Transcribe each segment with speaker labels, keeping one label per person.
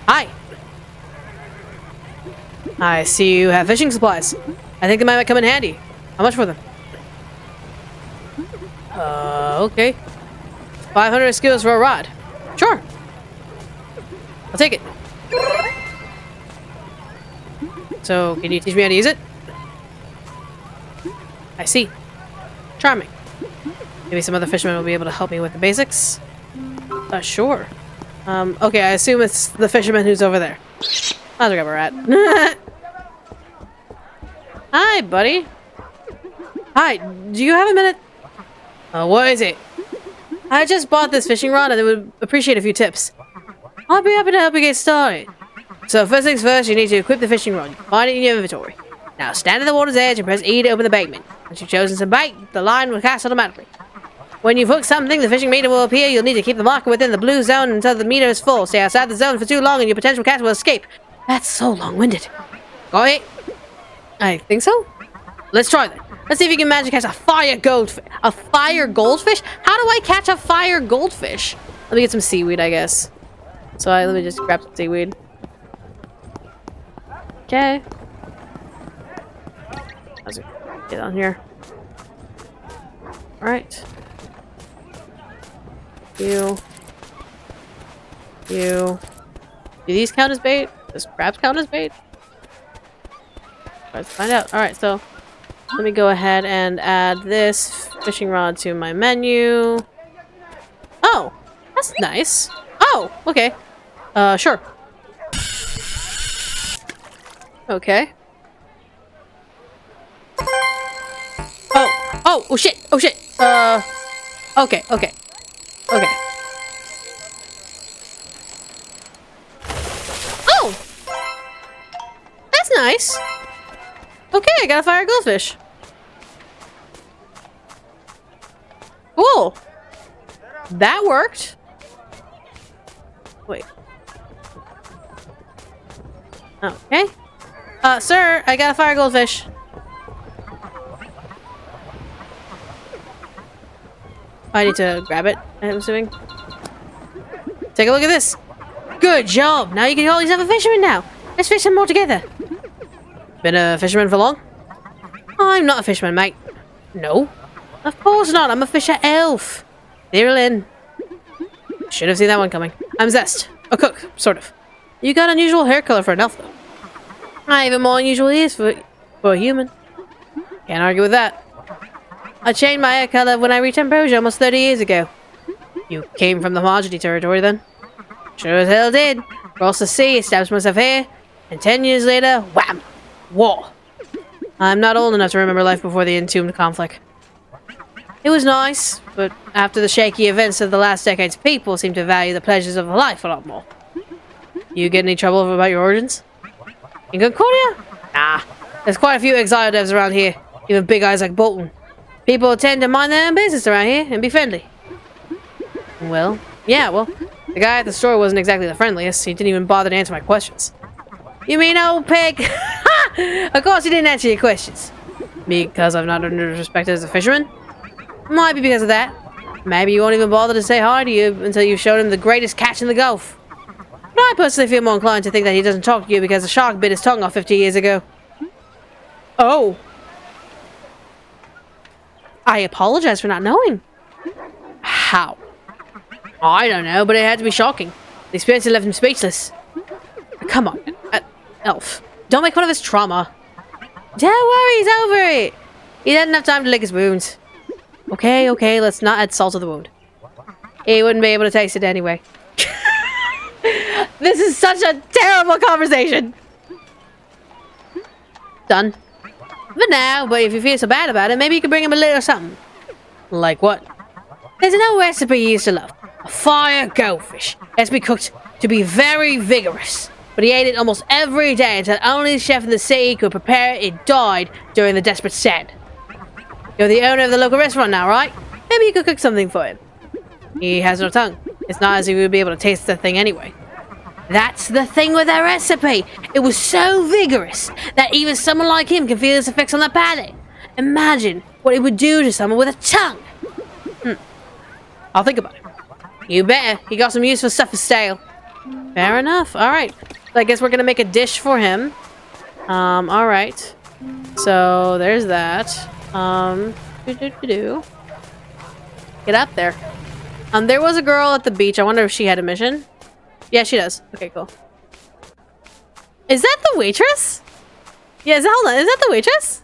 Speaker 1: Hi. I see you have fishing supplies. I think they might come in handy. How much for them? Okay. 500 skills for a rod. Sure. I'll take it. So, can you teach me how to use it? I see. Charming. Maybe some other fishermen will be able to help me with the basics. Sure. Okay, I assume it's the fisherman who's over there. I'll grab a rat. Hi, buddy. Hi, do you have a minute? What is it? I just bought this fishing rod and I would appreciate a few tips. I'll be happy to help you get started. So first things first, you need to equip the fishing rod. Find it in your inventory. Now stand at the water's edge and press E to open the baitment. Once you've chosen some bait, the line will cast automatically. When you've hooked something, the fishing meter will appear. You'll need to keep the marker within the blue zone until the meter is full. Stay outside the zone for too long and your potential catch will escape. That's so long-winded. Got it? I think so. Let's try that. Let's see if you can magic catch a fire goldfish. A fire goldfish? How do I catch a fire goldfish? Let me get some seaweed, I guess. So let me just grab some seaweed. Okay. Let's get on here. Alright. You. Do these count as bait? Does crabs count as bait? Let's find out. Alright, so let me go ahead and add this fishing rod to my menu. Oh, that's nice. Oh, okay. Sure. Okay. Oh shit, okay. Oh! That's nice. Okay, I got a fire goldfish. Cool. That worked. Wait. Okay. Sir, I got a fire goldfish. I need to grab it, I'm assuming. Take a look at this. Good job. Now you can call yourself a fisherman now. Let's fish some more together. Been a fisherman for long? I'm not a fisherman, mate. No. Of course not. I'm a fisher elf. Zero in. Should have seen that one coming. I'm Zest. A cook, sort of. You got unusual hair color for an elf, though. I have more unusual ears for a human. Can't argue with that. I changed my hair color when I reached Ambrosia almost 30 years ago. You came from the Marjorie territory, then? Sure as hell did. Crossed the sea, established myself here, and 10 years later, wham! War. I'm not old enough to remember life before the Entombed conflict. It was nice, but after the shaky events of the last decades, people seem to value the pleasures of life a lot more. You get any trouble about your origins? In Concordia? Nah. There's quite a few exile devs around here, even big guys like Bolton. People tend to mind their own business around here and be friendly. Well, yeah, the guy at the store wasn't exactly the friendliest. He didn't even bother to answer my questions. You mean old pig? Of course he didn't answer your questions. Because I'm not under respected as a fisherman? Might be because of that. Maybe he won't even bother to say hi to you until you've shown him the greatest catch in the Gulf. But I personally feel more inclined to think that he doesn't talk to you because the shark bit his tongue off 50 years ago. Oh. I apologize for not knowing. How? I don't know, but it had to be shocking. The experience had left him speechless. Come on, elf. Don't make fun of his trauma. Don't worry, he's over it. He had enough time to lick his wounds. Okay, let's not add salt to the wound. He wouldn't be able to taste it anyway. This is such a terrible conversation. Done. For now, but if you feel so bad about it, maybe you could bring him a little something. Like what? There's an old recipe he used to love. A fire goldfish. It has to be cooked to be very vigorous. But he ate it almost every day until only the chef in the city could prepare it. It died during the desperate sand. You're the owner of the local restaurant now, right? Maybe you could cook something for him. He has no tongue. It's not as if he would be able to taste the thing anyway. That's the thing with that recipe. It was so vigorous that even someone like him can feel its effects on the palate. Imagine what it would do to someone with a tongue. I'll think about it. You better. He got some useful stuff for sale. Fair enough. All right. I guess we're gonna make a dish for him. All right. So there's that. Get up there. There was a girl at the beach. I wonder if she had a mission. Yeah, she does. Okay, cool. Is that the waitress? Yeah, hold on. Is that the waitress?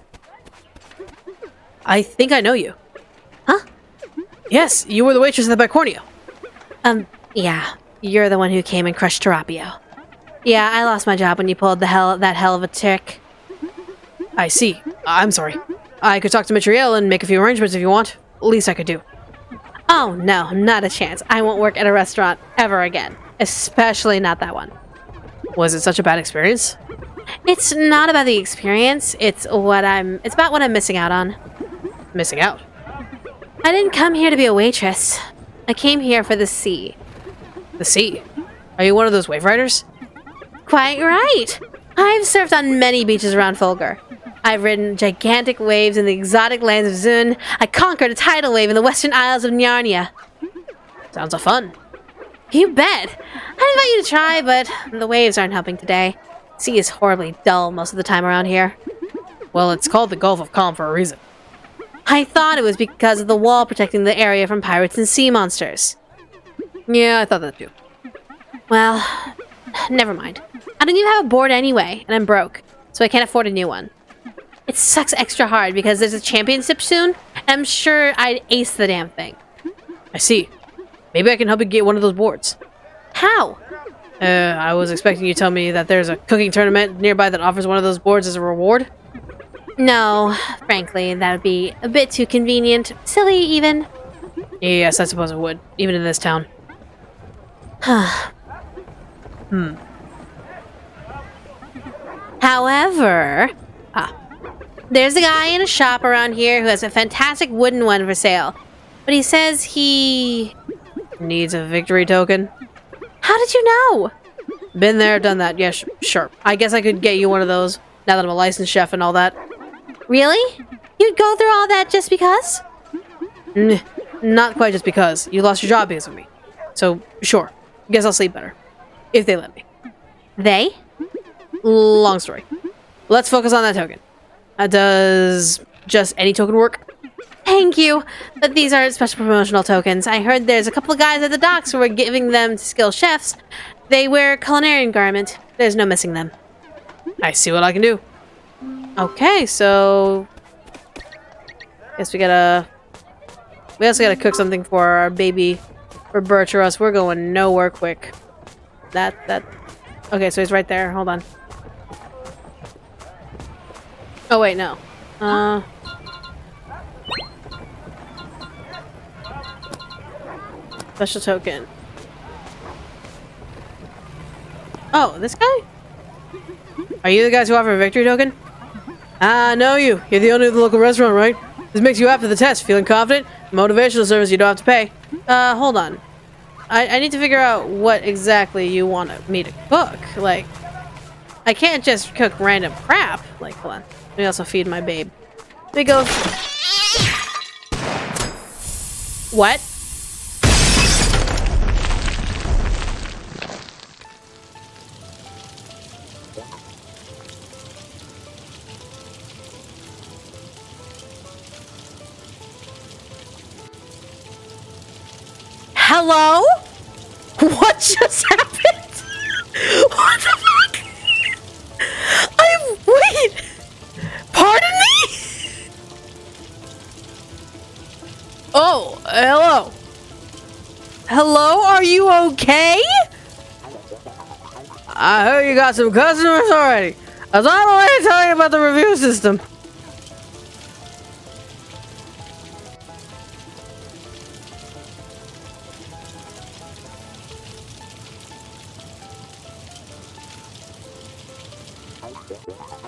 Speaker 1: I think I know you. Huh? Yes, you were the waitress at the Bicornio. Yeah. You're the one who came and crushed Terapio. Yeah, I lost my job when you pulled that hell of a trick. I see. I'm sorry. I could talk to Michaela and make a few arrangements if you want. Least I could do. Oh, no, not a chance. I won't work at a restaurant ever again. Especially not that one. Was it such a bad experience? It's not about the experience. It's about what I'm missing out on. Missing out? I didn't come here to be a waitress. I came here for the sea. The sea? Are you one of those wave riders? Quite right. I've surfed on many beaches around Fulgur. I've ridden gigantic waves in the exotic lands of Zun. I conquered a tidal wave in the western isles of Narnia. Sounds like fun. You bet. I'd invite you to try, but the waves aren't helping today. Sea is horribly dull most of the time around here. Well, it's called the Gulf of Calm for a reason. I thought it was because of the wall protecting the area from pirates and sea monsters. Yeah, I thought that too. Well, never mind. I don't even have a board anyway, and I'm broke, so I can't afford a new one. It sucks extra hard because there's a championship soon, and I'm sure I'd ace the damn thing. I see. Maybe I can help you get one of those boards. How? I was expecting you to tell me that there's a cooking tournament nearby that offers one of those boards as a reward. No, frankly, that would be a bit too convenient. Silly, even. Yes, I suppose it would, even in this town. However, there's a guy in a shop around here who has a fantastic wooden one for sale. But he says he needs a victory token. How did you know? Been there, done that. Yeah, sure. I guess I could get you one of those, now that I'm a licensed chef and all that. Really? You'd go through all that just because? Not quite just because. You lost your job because of me. So, sure. Guess I'll sleep better. If they let me. They? Long story. Let's focus on that token. Does just any token work? Thank you, but these aren't special promotional tokens. I heard there's a couple of guys at the docks who are giving them to skilled chefs. They wear culinary garment. There's no missing them. I see what I can do. Okay, so guess we also gotta cook something for our baby, for Birch or else we're going nowhere quick. Okay, so he's right there. Hold on. Oh wait, no. Special token. Oh, this guy? Are you the guys who offer a victory token? I know you. You're the owner of the local restaurant, right? This makes you up for the test. Feeling confident? Motivational service you don't have to pay. Hold on. I need to figure out what exactly you want me to cook. Like, I can't just cook random crap. Like, hold on. Let me also feed my babe. Let me go. What? Hello? What just happened? What the fuck? Wait! Pardon me? Oh, hello. Hello, are you okay? I heard you got some customers already. I was on my way to tell you about the review system.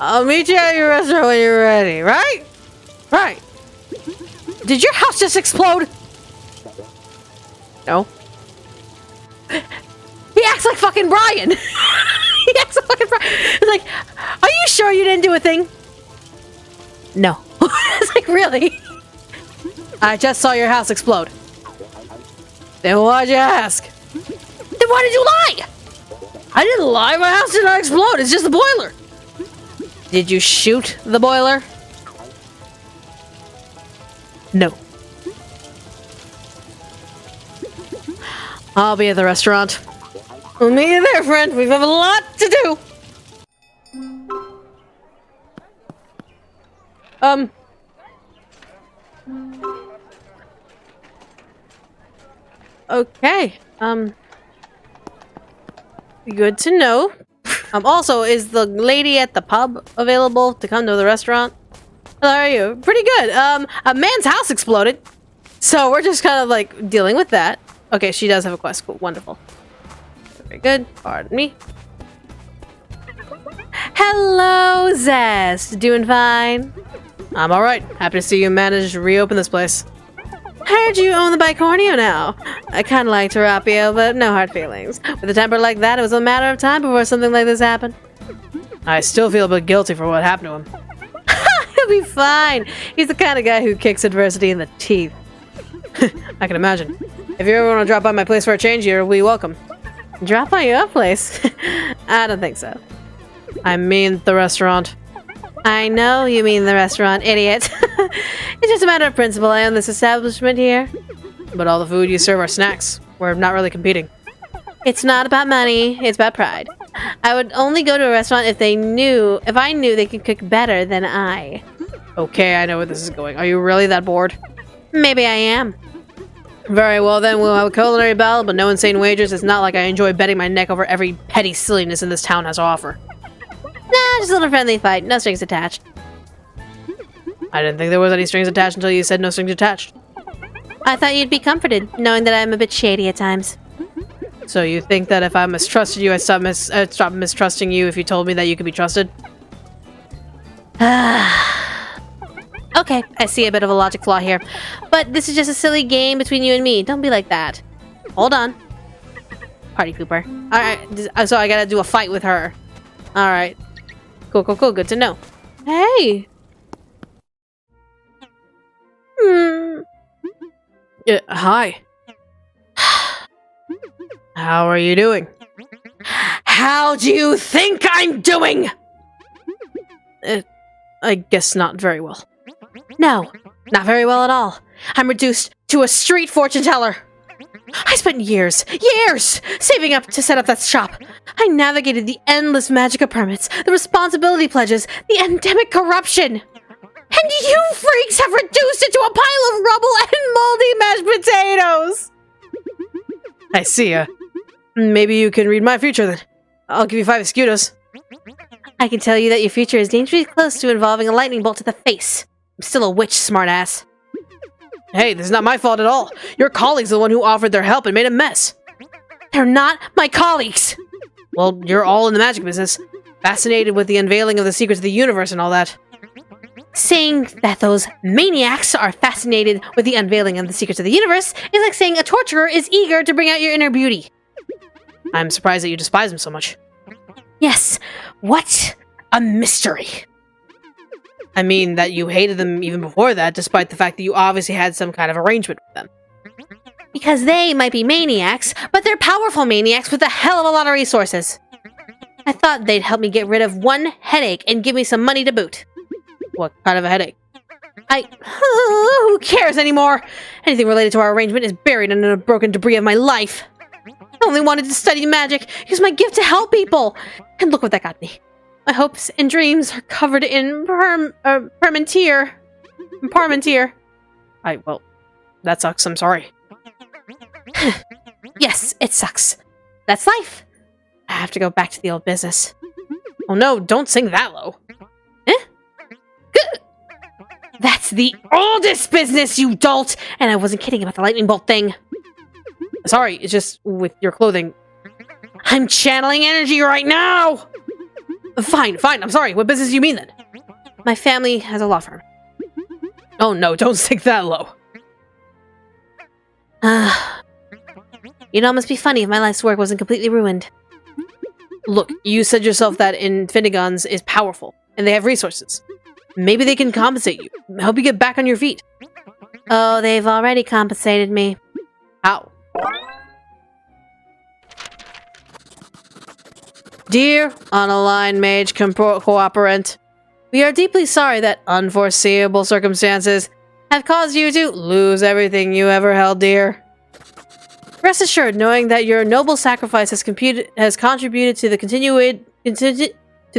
Speaker 1: I'll meet you at your restaurant when you're ready, right? Right. Did your house just explode? No. He acts like fucking Brian. He acts like fucking Brian. He's like, are you sure you didn't do a thing? No. It's like, really? I just saw your house explode. Then why'd you ask? Then why did you lie? I didn't lie. My house did not explode. It's just the boiler. Did you shoot the boiler? No. I'll be at the restaurant. We'll meet you there, friend. We have a lot to do. Okay. Good to know. Also, is the lady at the pub available to come to the restaurant? How are you? Pretty good. A man's house exploded. So we're just kind of like dealing with that. Okay, she does have a quest. Cool. Wonderful. Very good. Pardon me. Hello, Zest. Doing fine? I'm alright. Happy to see you managed to reopen this place. Heard you own the Bicornio now. I kind of like Terapia, but no hard feelings. With a temper like that, it was a matter of time before something like this happened. I still feel a bit guilty for what happened to him. He'll be fine. He's the kind of guy who kicks adversity in the teeth. I can imagine. If you ever want to drop by my place for a change, you're welcome. Drop by your place? I don't think so. I mean the restaurant. I know you mean the restaurant, idiot. It's just a matter of principle. I own this establishment here. But all the food you serve are snacks. We're not really competing. It's not about money. It's about pride. I would only go to a restaurant if I knew they could cook better than I. Okay, I know where this is going. Are you really that bored? Maybe I am. Very well then, we'll have a culinary battle, but no insane wagers. It's not like I enjoy betting my neck over every petty silliness in this town has to offer. Nah, just a little friendly fight. No strings attached. I didn't think there was any strings attached until you said no strings attached. I thought you'd be comforted, knowing that I'm a bit shady at times. So you think that if I mistrusted you, I'd stop mistrusting you if you told me that you could be trusted? Okay, I see a bit of a logic flaw here. But this is just a silly game between you and me. Don't be like that. Hold on. Party pooper. Alright, so I gotta do a fight with her. Alright. Cool, cool, cool. Good to know. Hey! Hi. How are you doing? How do you think I'm doing? I guess not very well. No, not very well at all. I'm reduced to a street fortune teller. I spent years saving up to set up that shop. I navigated the endless magica permits, the responsibility pledges, the endemic corruption. And you freaks have reduced it to a pile of rubble and moldy mashed potatoes! I see ya. Maybe you can read my future then. I'll give you 5 escudos. I can tell you that your future is dangerously close to involving a lightning bolt to the face. I'm still a witch, smartass. Hey, this is not my fault at all. Your colleagues are the one who offered their help and made a mess. They're not my colleagues! Well, you're all in the magic business. Fascinated with the unveiling of the secrets of the universe and all that. Saying that those maniacs are fascinated with the unveiling of the secrets of the universe is like saying a torturer is eager to bring out your inner beauty. I'm surprised that you despise him so much. Yes, what a mystery. I mean that you hated them even before that, despite the fact that you obviously had some kind of arrangement with them. Because they might be maniacs, but they're powerful maniacs with a hell of a lot of resources. I thought they'd help me get rid of one headache and give me some money to boot. What kind of a headache? Who cares anymore? Anything related to our arrangement is buried under the broken debris of my life. I only wanted to study magic, use my gift to help people. And look what that got me. My hopes and dreams are covered in Parmentier. Well, that sucks, I'm sorry. Yes, it sucks. That's life. I have to go back to the old business. Oh no, don't sing that low. That's the oldest business, you dolt! And I wasn't kidding about the lightning bolt thing. Sorry, it's just with your clothing. I'm channeling energy right now! Fine, I'm sorry. What business do you mean then? My family has a law firm. Oh no, don't sink that low. You'd almost be funny if my life's work wasn't completely ruined. Look, you said yourself that Infinigons is powerful, and they have resources. Maybe they can compensate you, help you get back on your feet. Oh, they've already compensated me. How? Dear unaligned mage cooperant, we are deeply sorry that unforeseeable circumstances have caused you to lose everything you ever held dear. Rest assured, knowing that your noble sacrifice has contributed to the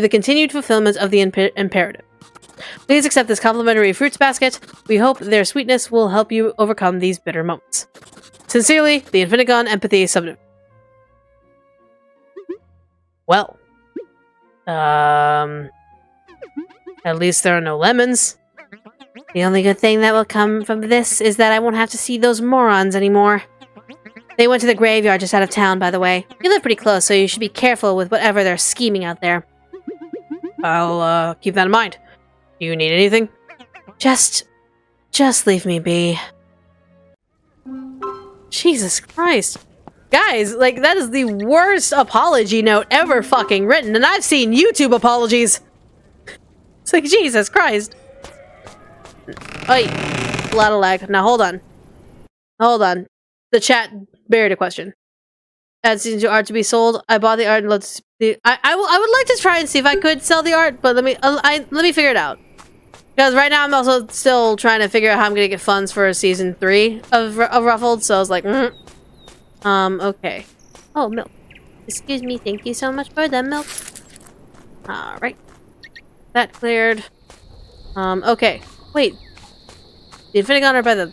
Speaker 1: continued fulfillment of the imperative. Please accept this complimentary fruits basket. We hope their sweetness will help you overcome these bitter moments. Sincerely, the Infinigon Empathy Subdivision. Well. At least there are no lemons. The only good thing that will come from this is that I won't have to see those morons anymore. They went to the graveyard just out of town, by the way. You live pretty close, so you should be careful with whatever they're scheming out there. I'll, keep that in mind. Do you need anything? Just leave me be. Jesus Christ. Guys, like, that is the worst apology note ever fucking written, and I've seen YouTube apologies. It's like, Jesus Christ. Oi. A lot of lag. Now, hold on. Hold on. The chat buried a question. Adds into art to be sold. I bought the art and let's see. I would like to try and see if I could sell the art, but let me figure it out. Because right now I'm also still trying to figure out how I'm gonna get funds for season 3 of Ruffled, so I was like, okay. Oh, milk. Excuse me, thank you so much for the milk. Alright. That cleared. Okay. Wait. The Infinigon are by the...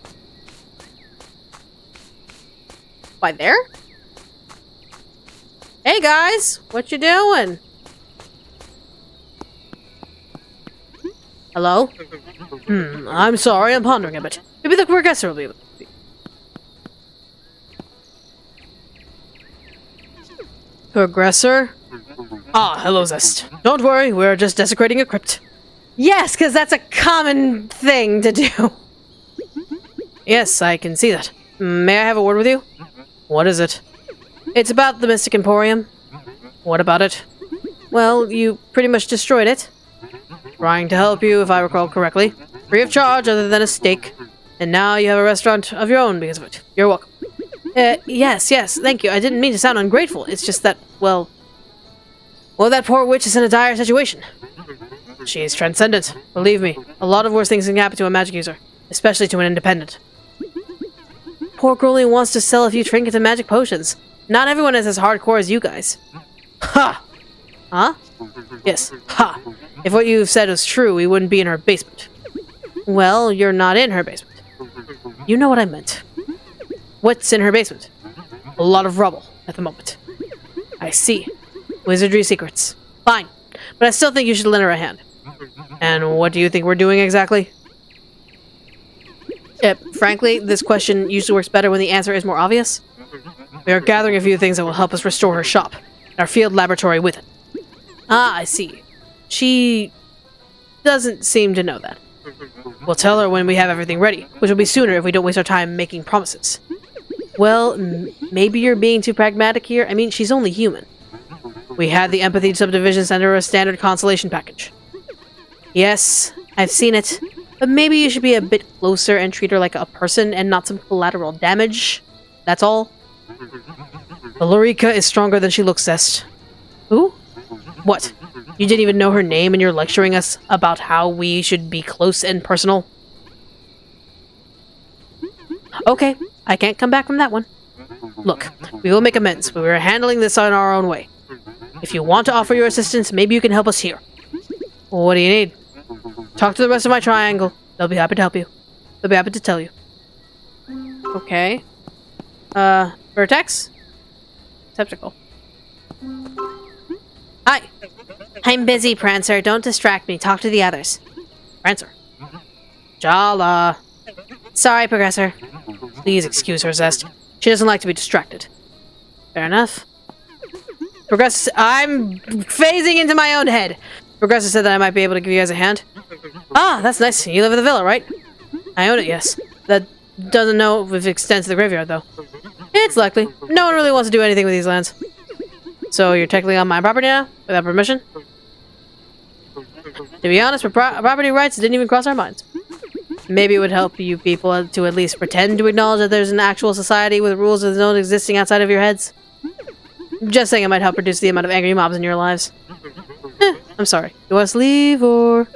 Speaker 1: By there? Hey guys! What you doing? Hello? I'm sorry, I'm pondering a bit. Maybe the progressor will be able to speak. Progressor? Ah, hello Zest. Don't worry, we're just desecrating a crypt. Yes, because that's a common thing to do. Yes, I can see that. May I have a word with you? What is it? It's about the Mystic Emporium. What about it? Well, you pretty much destroyed it. Trying to help you, if I recall correctly. Free of charge, other than a steak. And now you have a restaurant of your own because of it. You're welcome. Yes, thank you. I didn't mean to sound ungrateful. It's just that, well, that poor witch is in a dire situation. She's transcendent. Believe me, a lot of worse things can happen to a magic user. Especially to an independent. Poor girl only wants to sell a few trinkets and magic potions. Not everyone is as hardcore as you guys. Ha! Huh? Yes, ha! If what you've said is true, we wouldn't be in her basement. Well, you're not in her basement. You know what I meant. What's in her basement? A lot of rubble at the moment. I see. Wizardry secrets. Fine. But I still think you should lend her a hand. And what do you think we're doing exactly? Frankly, this question usually works better when the answer is more obvious. We are gathering a few things that will help us restore her shop, and our field laboratory with it. Ah, I see. She doesn't seem to know that. We'll tell her when we have everything ready, which will be sooner if we don't waste our time making promises. Well, maybe you're being too pragmatic here. I mean, she's only human. We had the Empathy Subdivision send her a standard consolation package. Yes, I've seen it. But maybe you should be a bit closer and treat her like a person and not some collateral damage. That's all. Valorica is stronger than she looks, Zest. Who? What? You didn't even know her name and you're lecturing us about how we should be close and personal? Okay, I can't come back from that one. Look, we will make amends, but we are handling this in our own way. If you want to offer your assistance, maybe you can help us here. What do you need? Talk to the rest of my triangle. They'll be happy to help you. They'll be happy to tell you. Okay. Vertex? Receptacle. Hi. I'm busy, Prancer. Don't distract me. Talk to the others. Prancer. Jala. Sorry, Progressor. Please excuse her, Zest. She doesn't like to be distracted. Fair enough. Progressor, I'm phasing into my own head. Progressor said that I might be able to give you guys a hand. Ah, that's nice. You live in the villa, right? I own it, yes. That doesn't know if it extends to the graveyard, though. It's likely. No one really wants to do anything with these lands. So you're technically on my property now? Without permission? To be honest, property rights didn't even cross our minds. Maybe it would help you people to at least pretend to acknowledge that there's an actual society with rules that don't existing outside of your heads. Just saying it might help reduce the amount of angry mobs in your lives. I'm sorry. You want us to leave, or...?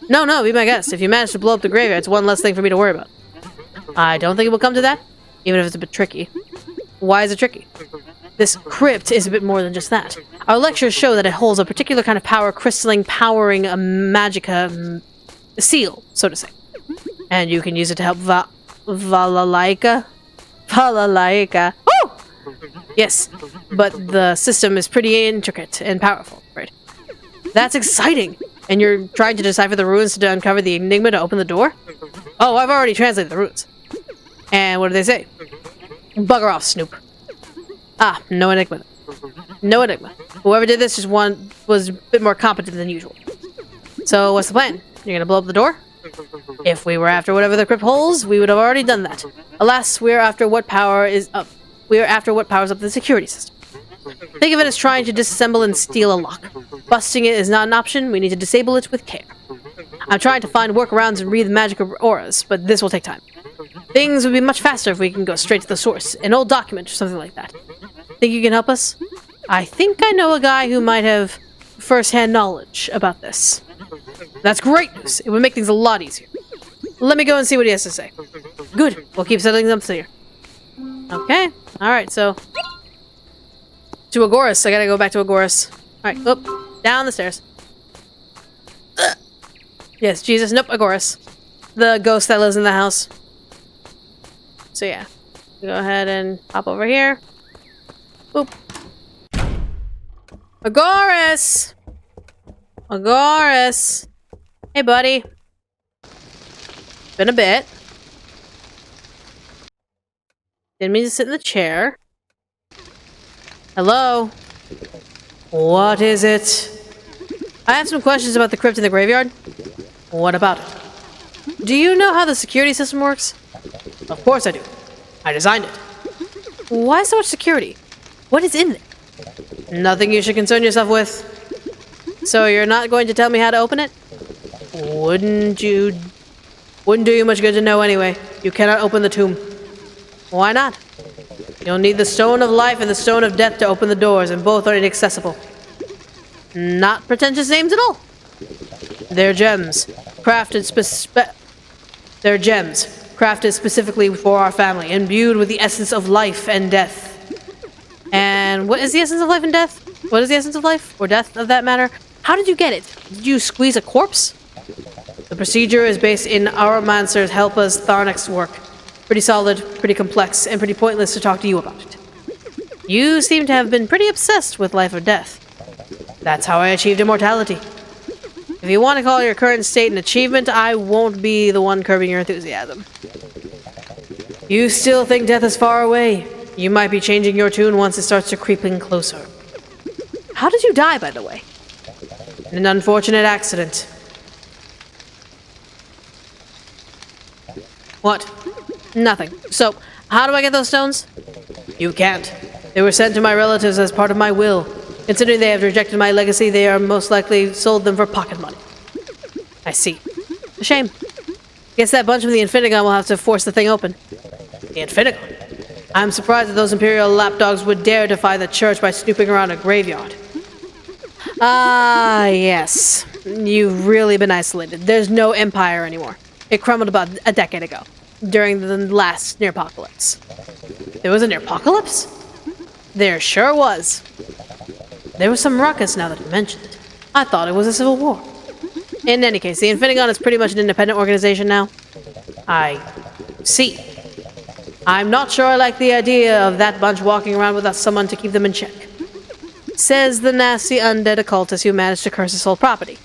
Speaker 1: No, be my guest. If you manage to blow up the graveyard, it's one less thing for me to worry about. I don't think it will come to that, even if it's a bit tricky. Why is it tricky? This crypt is a bit more than just that. Our lectures show that it holds a particular kind of power, crystalline powering a magica seal, so to say. And you can use it to help Valalaika? Valalaika. Oh! Yes, but the system is pretty intricate and powerful, right? That's exciting! And you're trying to decipher the runes to uncover the enigma to open the door? Oh, I've already translated the runes. And what do they say? Bugger off, Snoop. Ah, no enigma. No enigma. Whoever did this was a bit more competent than usual. So, what's the plan? You're gonna blow up the door? If we were after whatever the crypt holds, we would have already done that. Alas, we are after what powers up the security system. Think of it as trying to disassemble and steal a lock. Busting it is not an option, we need to disable it with care. I'm trying to find workarounds and read the magic auras, but this will take time. Things would be much faster if we can go straight to the source, an old document or something like that. Think you can help us? I think I know a guy who might have first-hand knowledge about this. That's great news. It would make things a lot easier. Let me go and see what he has to say. Good. We'll keep settling them here. Okay. Alright, so... to Agorist. I gotta go back to Agorist. Alright, up. Down the stairs. Ugh. Yes, Jesus. Nope, Agorist. The ghost that lives in the house. So yeah. Go ahead and hop over here. Boop. Agorist! Agorist! Hey, buddy. Been a bit. Didn't mean to sit in the chair. Hello? What is it? I have some questions about the crypt in the graveyard. What about it? Do you know how the security system works? Of course I do. I designed it. Why so much security? What is in there? Nothing you should concern yourself with. So you're not going to tell me how to open it? Wouldn't do you much good to know anyway. You cannot open the tomb. Why not? You'll need the stone of life and the stone of death to open the doors, and both are inaccessible. Not pretentious names at all. They're gems, crafted specifically for our family, imbued with the essence of life and death. And what is the essence of life and death? What is the essence of life? Or death, of that matter? How did you get it? Did you squeeze a corpse? The procedure is based in Aromancer's Helpa's Tharnek's work. Pretty solid, pretty complex, and pretty pointless to talk to you about it. You seem to have been pretty obsessed with life or death. That's how I achieved immortality. If you want to call your current state an achievement, I won't be the one curbing your enthusiasm. You still think death is far away. You might be changing your tune once it starts to creeping closer. How did you die, by the way? In an unfortunate accident. What? Nothing. So, how do I get those stones? You can't. They were sent to my relatives as part of my will. Considering they have rejected my legacy, they are most likely sold them for pocket money. I see. A shame. Guess that bunch from the Infinigon will have to force the thing open. The Infinigon? I'm surprised that those Imperial lapdogs would dare defy the church by snooping around a graveyard. Ah, yes. You've really been isolated. There's no empire anymore. It crumbled about a decade ago, during the last near-apocalypse. There was a near-apocalypse? There sure was. There was some ruckus now that you mentioned it. I thought it was a civil war. In any case, the Infinigon is pretty much an independent organization now. I see. I'm not sure I like the idea of that bunch walking around without someone to keep them in check. Says the nasty undead occultist who managed to curse his whole property.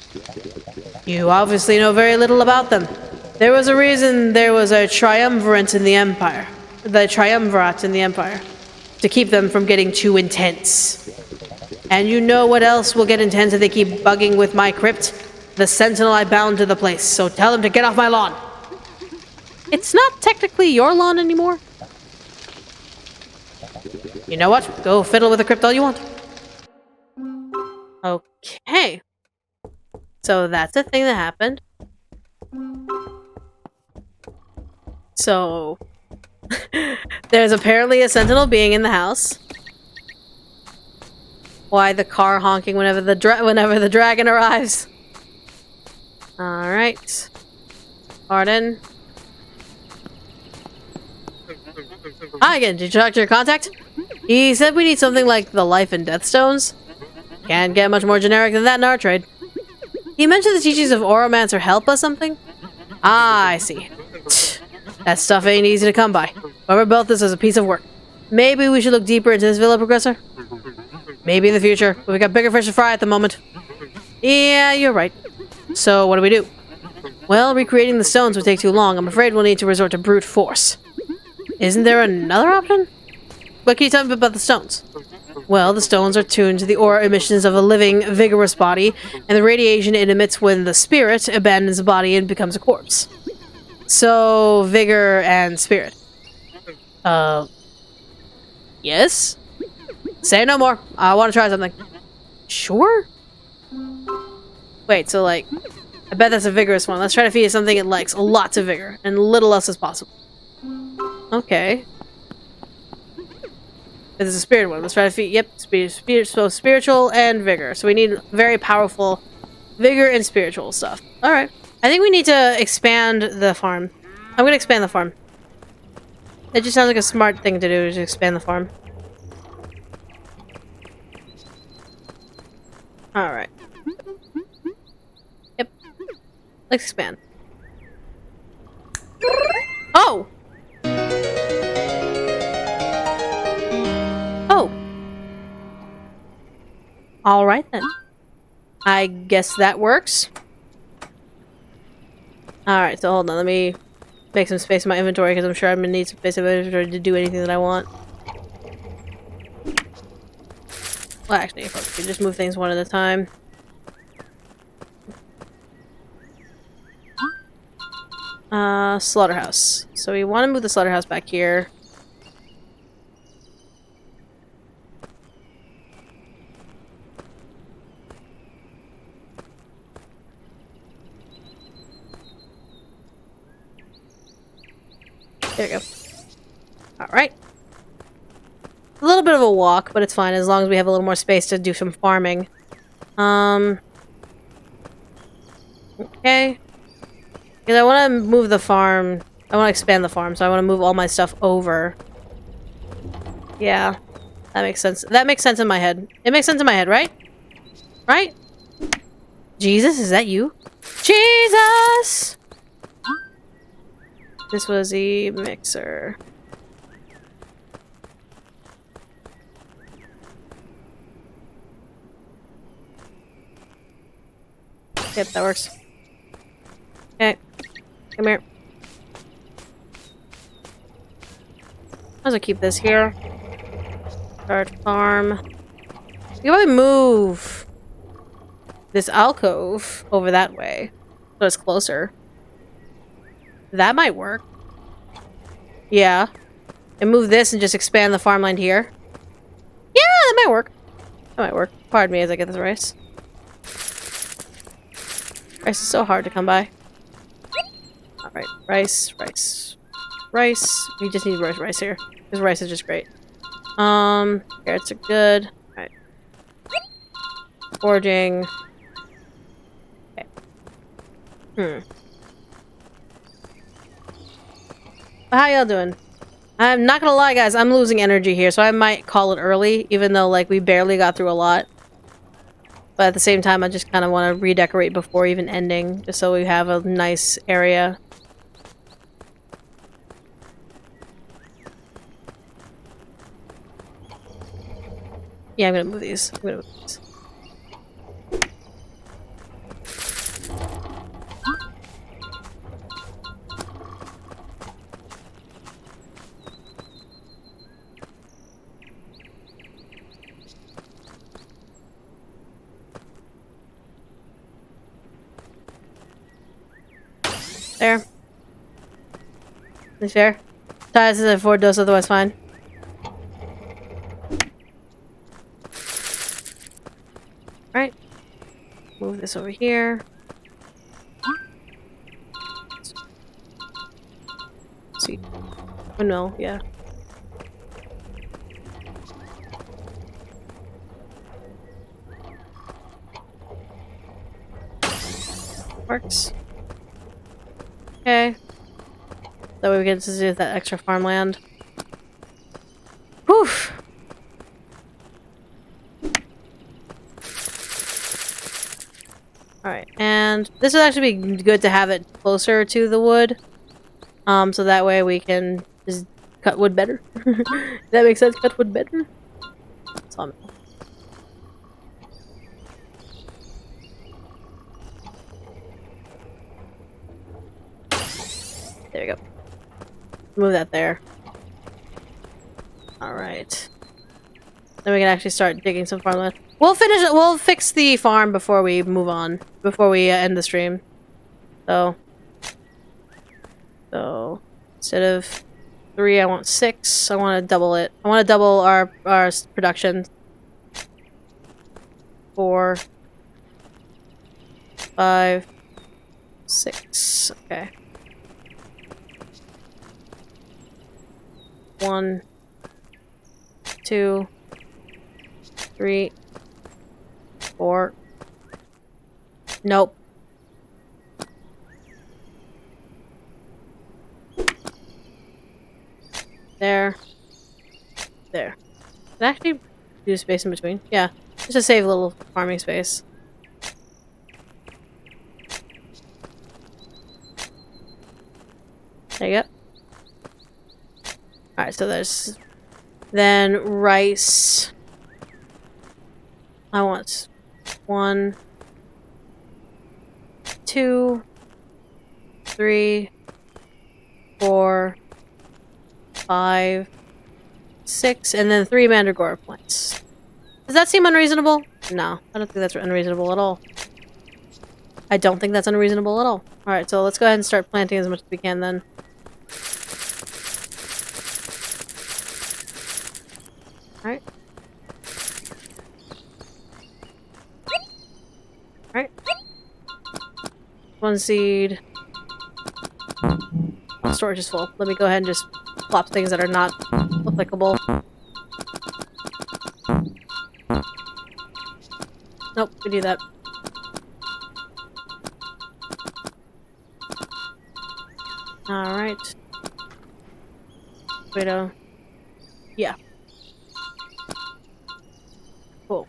Speaker 1: You obviously know very little about them. There was a reason there was a triumvirate in the Empire. To keep them from getting too intense. And you know what else will get intense if they keep bugging with my crypt? The sentinel I bound to the place, so tell him to get off my lawn. It's not technically your lawn anymore. You know what? Go fiddle with the crypt all you want. Okay. So that's a thing that happened. So... there's apparently a sentinel being in the house. Why the car honking whenever the dragon arrives? All right. Pardon. Hi again. Did you talk to your contact? He said we need something like the life and death stones. Can't get much more generic than that in our trade. He mentioned the teachings of Oromancer help us something? Ah, I see. That stuff ain't easy to come by. Whoever built this as a piece of work. Maybe we should look deeper into this villa, Progressor? Maybe in the future, but we got bigger fish to fry at the moment. Yeah, you're right. So, what do we do? Well, recreating the stones would take too long. I'm afraid we'll need to resort to brute force. Isn't there another option? What can you tell me about the stones? Well, the stones are tuned to the aura emissions of a living, vigorous body, and the radiation it emits when the spirit abandons the body and becomes a corpse. So, vigor and spirit. Yes? Say no more. I want to try something. Sure? Wait, so like, I bet that's a vigorous one. Let's try to feed it something it likes. Lots of vigor, and little else as possible. Okay. This is a spirit one. Let's try to feed. Yep, so spiritual and vigor. So we need very powerful vigor and spiritual stuff. All right. I think we need to expand the farm. I'm gonna expand the farm. It just sounds like a smart thing to do to expand the farm. All right. Yep. Let's expand. Oh. Oh. Alright then. I guess that works. Alright, so hold on. Let me make some space in my inventory because I'm sure I'm going to need some space in my inventory to do anything that I want. Well, actually, if I could just move things one at a time. Slaughterhouse. So we want to move the slaughterhouse back here. There we go. Alright. A little bit of a walk, but it's fine as long as we have a little more space to do some farming. Okay. Because I want to move the farm. I want to expand the farm, so I want to move all my stuff over. Yeah. That makes sense. That makes sense in my head. It makes sense in my head, right? Right? Jesus, is that you? Jesus! This was a mixer. Yep, that works. Okay. Come here. I'll just keep this here. Start farm. We can probably move this alcove over that way. So it's closer. That might work. Yeah. And move this and just expand the farmland here. Yeah, that might work. That might work. Pardon me as I get this rice. Rice is so hard to come by. Alright, rice, rice, rice. We just need rice here. Because rice is just great. Carrots are good. Alright. Foraging. Okay. How y'all doing? I'm not gonna lie, guys. I'm losing energy here, so I might call it early, even though, like, we barely got through a lot. But at the same time, I just kind of want to redecorate before even ending, just so we have a nice area. Yeah, I'm gonna move these. I'm gonna move these. There. Is fair? Ties as I afford those, otherwise fine. Alright. Move this over here. See. Oh no, yeah. Works. Okay. That way we get to do that extra farmland. Whew! Alright, and this would actually be good to have it closer to the wood. So that way we can just cut wood better. Does that make sense? Cut wood better? Sawmill. There we go. Move that there. Alright. Then we can actually start digging some farmland. We'll fix the farm before we move on. Before we end the stream. So instead of 3, I want 6. I want to double it. I want to double our production. 4, 5, 6. Okay. 1, 2, 3, 4. Nope. There. There. Can I actually do space in between? Yeah. Just to save a little farming space. There you go. Alright, so there's... Then rice. I want 1, 2, 3, 4, 5, 6, and then 3 mandragora plants. Does that seem unreasonable? No, I don't think that's unreasonable at all. I don't think that's unreasonable at all. Alright, so let's go ahead and start planting as much as we can then. Alright. Alright. 1 seed. Storage is full. Let me go ahead and just plop things that are not applicable. Nope, we do that. Alright. Tomato. Yeah. Cool.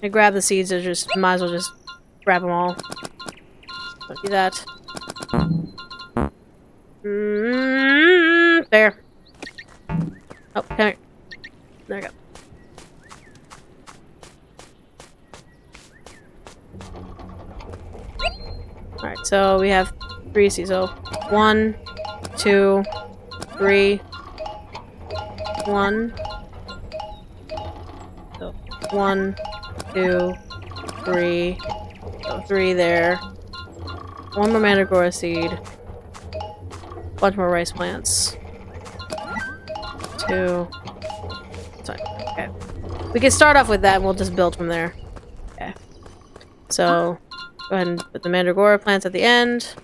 Speaker 1: I grab the seeds, I just might as well just grab them all. Don't do that. There. Oh, come here. There we go. Alright, so we have 3 seeds. So 1, 2, 3. 1. So 1, 2, 3. So 3 there. 1 more mandragora seed. Bunch more rice plants. 2. Sorry. Okay. We can start off with that and we'll just build from there. Okay. So, go ahead and put the mandragora plants at the end.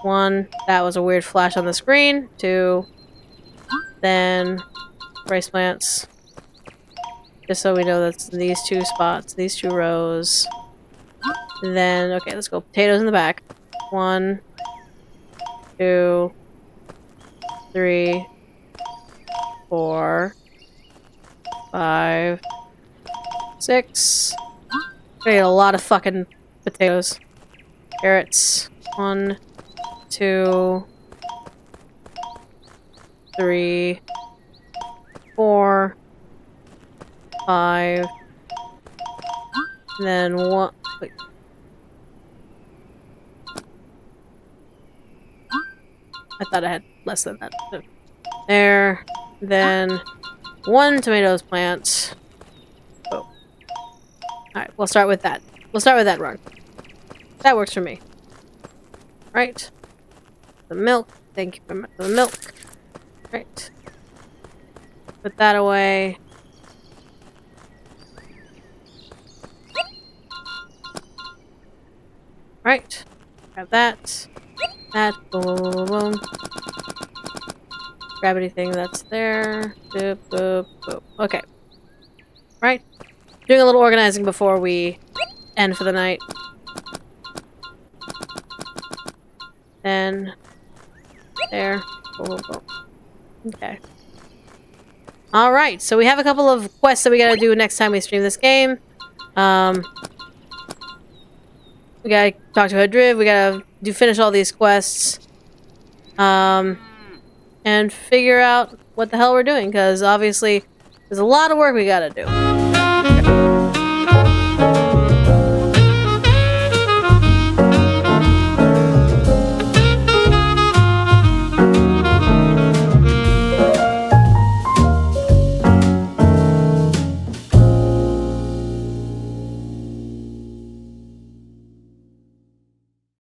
Speaker 1: 1. That was a weird flash on the screen. 2. Then, rice plants. Just so we know that's these 2 spots, these 2 rows. Then, okay, let's go. Potatoes in the back. 1, 2, 3, 4, 5, 6. I get a lot of fucking potatoes. Carrots. 1, 2, 3, 4, 5. And then 1. Wait. I thought I had less than that. There. Then 1 tomatoes plant. Oh. Alright, we'll start with that. We'll start with that run. That works for me. Right. The milk. Thank you very much for the milk. Right. Put that away. Right. Grab that. That. Boom, boom, boom, boom. Grab anything that's there. Boop, boop, boop. Okay. Right. Doing a little organizing before we end for the night. And there. Boom, boom, boom. Okay. Alright, so we have a couple of quests that we gotta do next time we stream this game. We gotta talk to Hadriv, we gotta finish all these quests. And figure out what the hell we're doing, because obviously there's a lot of work we gotta do.